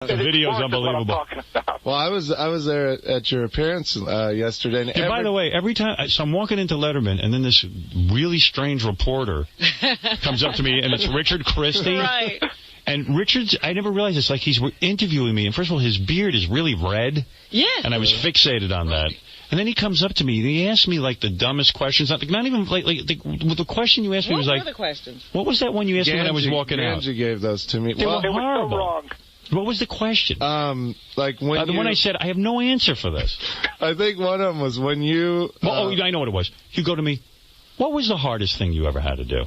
The video's unbelievable. Well, I was there at your appearance yesterday. And by the way, every time, so I'm walking into Letterman, and then this really strange reporter comes up to me, and it's Richard Christy. Right. And Richard's, I never realized this, like he's interviewing me, and first of all, his beard is really red. Yeah. And I was fixated on that. And then he comes up to me, and he asks me, like, the dumbest questions. Not even, the question you asked me was like... What were the questions? What was that one you asked me when I was walking out? Ganji gave those to me. They were horrible. So wrong. What was the question? Like when the one I said, I have no answer for this. I think one of them was when you... I know what it was. You go to me, what was the hardest thing you ever had to do?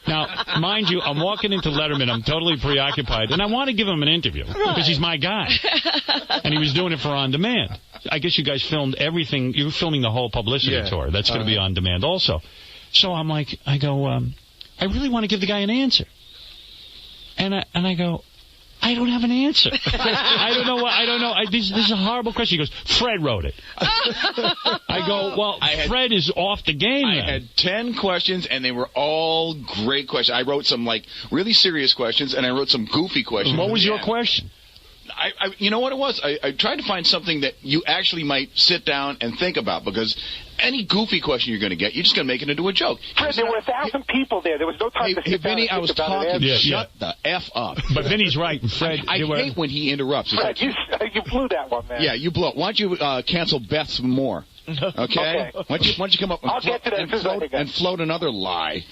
Now, mind you, I'm walking into Letterman. I'm totally preoccupied, and I want to give him an interview because he's my guy. And he was doing it for On Demand. I guess you guys filmed everything. You were filming the whole publicity tour. That's going to be On Demand also. So I'm like, I really want to give the guy an answer. And I go, I don't have an answer. I don't know. This is a horrible question. He goes, Fred wrote it. I go, well, Fred is off the game now. I had 10 questions, and they were all great questions. I wrote some, really serious questions, and I wrote some goofy questions. What was your question? You know what it was? I tried to find something that you actually might sit down and think about, because any goofy question you're going to get, you're just going to make it into a joke. Fred, there were 1,000 people there. There was no time to sit down. Vinny, I was talking. Shut the F up. But Vinny's right. Fred, I hate when he interrupts. Fred, you blew that one, man. Yeah, you blew it. Why don't you cancel Beth some more? Okay? Why don't you come up and float another lie?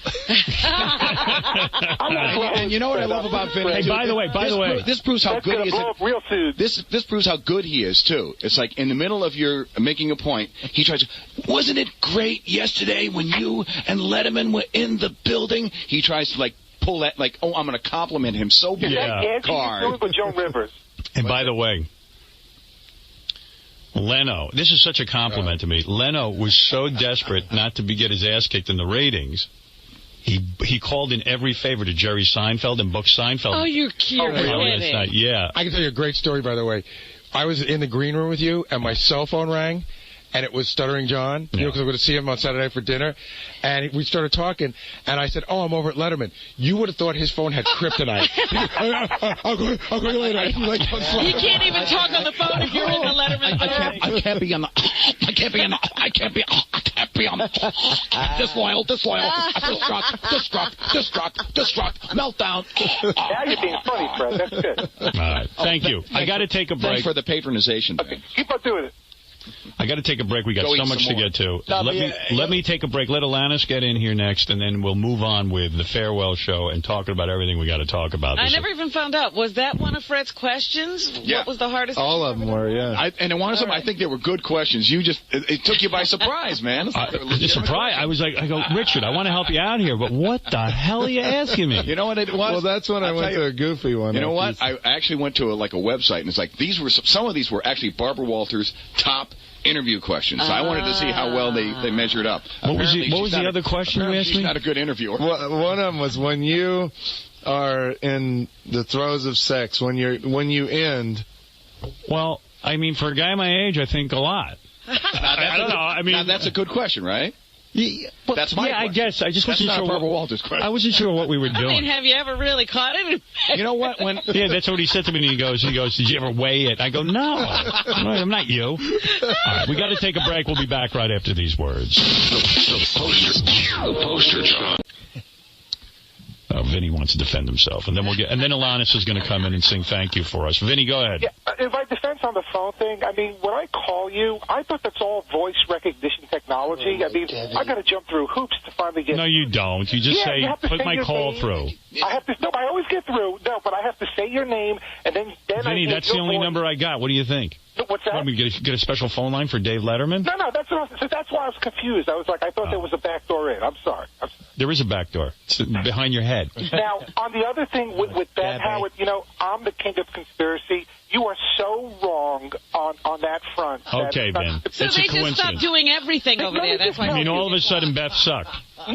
And you know what I love about Vinny? Hey, by the way, this proves how good he is. Real soon. This proves how good he is too. It's like in the middle of your making a point, he tries to. Wasn't it great yesterday when you and Letterman were in the building? He tries to pull that I'm going to compliment him so big. Card. With Joan Rivers. And by the way, Leno, this is such a compliment to me. Leno was so desperate not to get his ass kicked in the ratings. He called in every favor to Jerry Seinfeld and booked Seinfeld. Oh, you're kidding. Yeah. I can tell you a great story, by the way. I was in the green room with you, and my cell phone rang, and it was Stuttering John, because I was going to see him on Saturday night for dinner, and we started talking, and I said, I'm over at Letterman. You would have thought his phone had kryptonite. I'll go later. You can't even talk on the phone if you're in the Letterman. I can't be on the disloyal, destruct, meltdown. Now you're being funny, Fred. That's good. All right. Thank you. I got to take a break. Thanks for the patronization. Okay, keep on doing it. I got to take a break. We got so much to get to. Let me take a break. Let Alanis get in here next, and then we'll move on with the farewell show and talking about everything we got to talk about. I never even found out. Was that one of Fred's questions? Yeah. What was the hardest? All of them were, yeah. I think they were good questions. It took you by surprise, man. Surprise! I was like, Richard, I want to help you out here, but what the hell are you asking me? You know what it was? Well, that's when I went to a goofy one. You know what? I actually went to a website, and it's like some of these were actually Barbara Walters' top interview questions. So I wanted to see how well they measured up. What was the other question you asked me? She's not a good interviewer. Well, one of them was when you are in the throes of sex, when you end. Well, I mean, for a guy my age, I think a lot. I don't know. I mean, now that's a good question, right? Yeah, that's my question. I guess. I just wasn't sure. Barbara Walters' question. I wasn't sure what we were doing. I mean, have you ever really caught it? You know what? Yeah, that's what he said to me. And he goes, did you ever weigh it? I go, no. I'm not you. All right, we got to take a break. We'll be back right after these words. The poster John. Vinny wants to defend himself, and then Alanis is going to come in and sing "Thank You" for us. Vinny, go ahead. Yeah, in my defense on the phone thing, I mean, when I call you, I thought that's all voice recognition technology. I mean, I got to jump through hoops to finally get. No, you don't. You just say, "Put my call through." I have to. No, I always get through. No, but I have to say your name, and then Vinny, that's the only number I got. What do you think? What's that? What, we get a special phone line for Dave Letterman? No, that's what that's why I was confused. I was like, I thought there was a back door in. I'm sorry. There is a back door. It's behind your head. Now, on the other thing with Ben Howard, I'm the king of conspiracy. You are so wrong on that front. Okay, Ben. So they just stopped doing everything over there. That's why. I mean, all of a sudden, Beth sucked.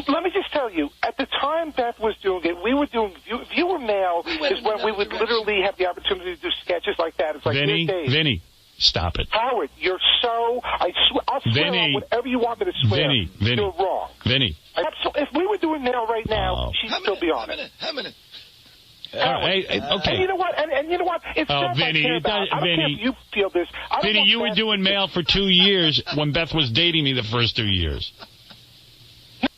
Let me just tell you, at the time Beth was doing it, we were doing Viewer Mail is when we would literally have the opportunity to do sketches like that. It's like Vinny. Stop it. Howard, you're so... I'll swear on whatever you want me to swear. Vinny. You're wrong. Vinny. If we were doing Mail right now, she'd still be on it. A minute. Hey, okay. And you know what? And you know what? It's not Vinny, I care about. I don't care if you feel this. Vinny, you were doing mail for 2 years when Beth was dating me the first 2 years.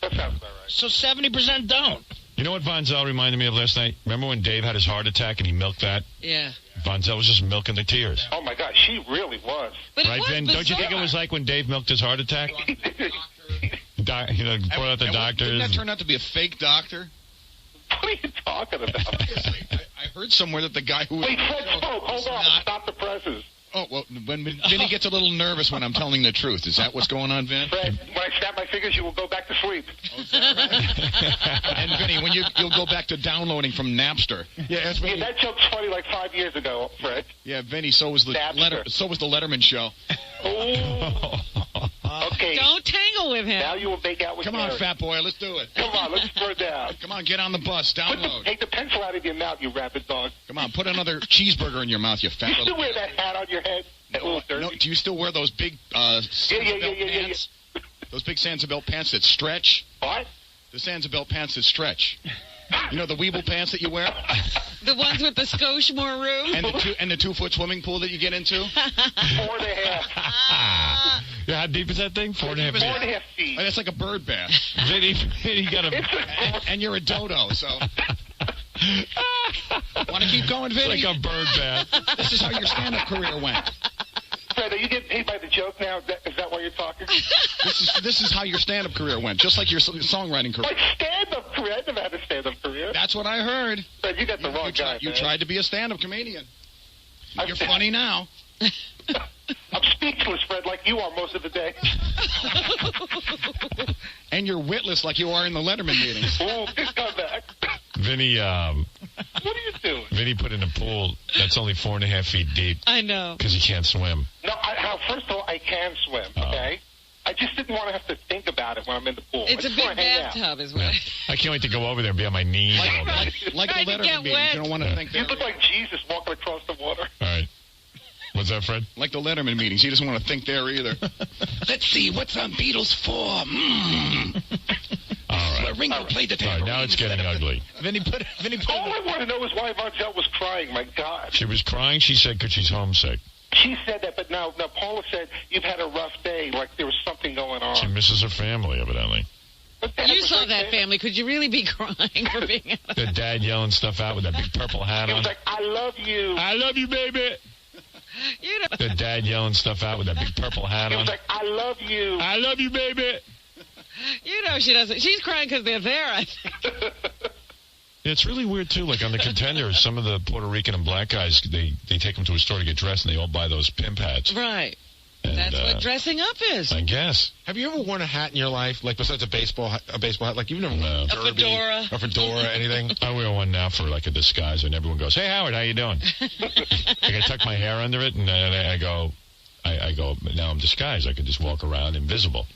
That sounds about right. So 70% don't. You know what Von Zell reminded me of last night? Remember when Dave had his heart attack and he milked that? Yeah. Von Zell was just milking the tears. Oh, my God. She really was. But Right, Vin? Don't you think it was like when Dave milked his heart attack? Brought out the doctors. Didn't that turn out to be a fake doctor? What are you talking about? I heard somewhere that the guy who... Wait, Fred spoke. Hold on. Stop the presses. Oh, well, when Vinny gets a little nervous when I'm telling the truth. Is that what's going on, Vin? Fred, when I snap my fingers, you will go back to sleep. And Vinny, when you'll go back to downloading from Napster. Yeah, that joke's funny like 5 years ago, Fred. Yeah, Vinny, so was the Letterman show. Oh. Okay. Don't tangle with him. Now you will make out with Come Mary. on, fat boy, let's do it. Come on, let's burn down. Come on, get on the bus, download. Take the pencil out of your mouth, you rabid dog. Come on, put another cheeseburger in your mouth, you fat You little... still wear that hat on your head? That little dirty? No, do you still wear those big pants? Those big Sansa-Belt pants that stretch? What? The Sansa-Belt pants that stretch. You know the Weeble pants that you wear? The ones with the Scotiamore roof? And the 2-foot swimming pool that you get into? 4.5. Yeah, how deep is that thing? 4.5 feet. 4.5 feet. Oh, that's like a bird bath. Vinny got a... And you're a dodo, so... Want to keep going, Vinny? Like a bird bath. This is how your stand-up career went. Fred, are you getting paid by the joke now? Is that why you're talking? This is how your stand-up career went, just like your songwriting career. My stand-up career? I never had a stand-up career. That's what I heard. Fred, you got the wrong guy, You man. tried to be a stand-up comedian. You're funny now. I'm speechless, Fred, like you are most of the day. And you're witless like you are in the Letterman meetings. Ooh, good comeback. Vinny, What are you doing? Vinny put in a pool that's only 4.5 feet deep. I know. Because he can't swim. No, first of all, I can swim, okay? I just didn't want to have to think about it when I'm in the pool. It's a big bathtub, is what. I can't wait to go over there and be on my knees. Like the Letterman meetings. You don't want to think You there. look like Jesus walking across the water. All right. What's that, Fred? Like the Letterman meetings. He doesn't want to think there either. Let's see, what's on Beatles 4? All right. Ringo played the All right, now it's getting ugly. Vinny put All I want to know is why Von Zell was crying, my God. She was crying, she said, because she's homesick. She said that, but now Paula said you've had a rough day, like there was something going on. She misses her family, evidently. You saw that family. Could you really be crying for being out? The dad yelling stuff out with that big purple hat He on. was like, I love you. I love you, baby. You know. The dad yelling stuff out with that big purple hat He on. was like, I love you. I love you, baby. You know she doesn't. She's crying because they're there, I think. Yeah, it's really weird, too. Like on the Contenders, some of the Puerto Rican and black guys, they take them to a store to get dressed, and they all buy those pimp hats. Right. And, That's what dressing up is. I guess. Have you ever worn a hat in your life, like besides a baseball hat? Like you've never worn a derby, fedora. a fedora, anything? I wear one now for like a disguise, and everyone goes, "Hey, Howard, how you doing?" Like I tuck my hair under it, and I go, now I'm disguised. I can just walk around invisible,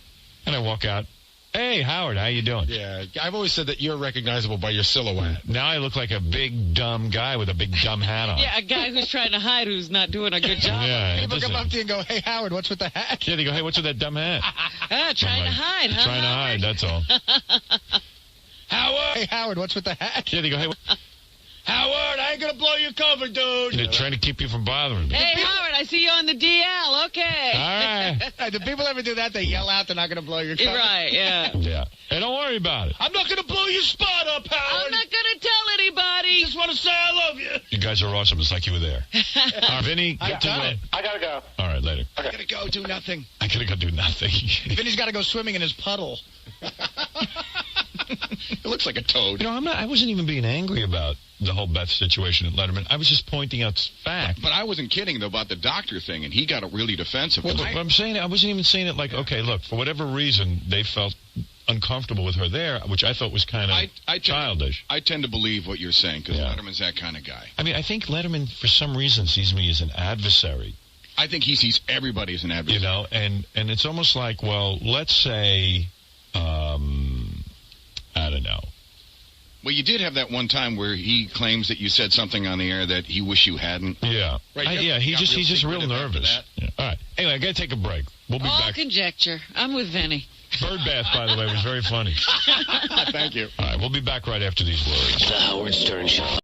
and I walk out. Hey, Howard, how you doing? Yeah, I've always said that you're recognizable by your silhouette. Now I look like a big, dumb guy with a big, dumb hat on. Yeah, a guy who's trying to hide who's not doing a good job. Yeah, People come up to you and go, "Hey, Howard, what's with the hat?" Yeah, they go, "Hey, what's with that dumb hat?" Trying to hide, huh? Trying to hide, that's all. Howard! Hey, Howard, what's with the hat? Yeah, they go, "Hey, Howard, I ain't gonna blow your cover, dude." they're trying to keep you from bothering me. Hey, Howard, I see you on the DL. Okay. All right. Hey, do people ever do that? They yell out, they're not gonna blow your cover. Right, yeah. Yeah. Hey, don't worry about it. I'm not gonna blow your spot up, Howard. I'm not going to tell anybody. Just want to say I love you. You guys are awesome. It's like you were there. Vinny, get to it. I gotta go. All right, later. I gotta go do nothing. I gotta go do nothing. Vinny's got to go swimming in his puddle. It looks like a toad. You know, I wasn't even being angry about the whole Beth situation at Letterman. I was just pointing out fact. But I wasn't kidding, though, about the doctor thing, and he got really defensive. Well, but I'm saying, I wasn't even saying it like, okay, look, for whatever reason, they felt uncomfortable with her there, which I thought was kind of childish. I tend to believe what you're saying, because Letterman's that kind of guy. I mean, I think Letterman, for some reason, sees me as an adversary. I think he sees everybody as an adversary. You know, and it's almost like, well, let's say, I don't know. Well, you did have that one time where he claims that you said something on the air that he wish you hadn't. Yeah. Right, he's just real nervous. Yeah. All right. Anyway, I got to take a break. We'll be All back. conjecture. I'm with Vinny. Bird bath, by the way, was very funny. Thank you. All right, we'll be back right after these words. The Howard Stern Show.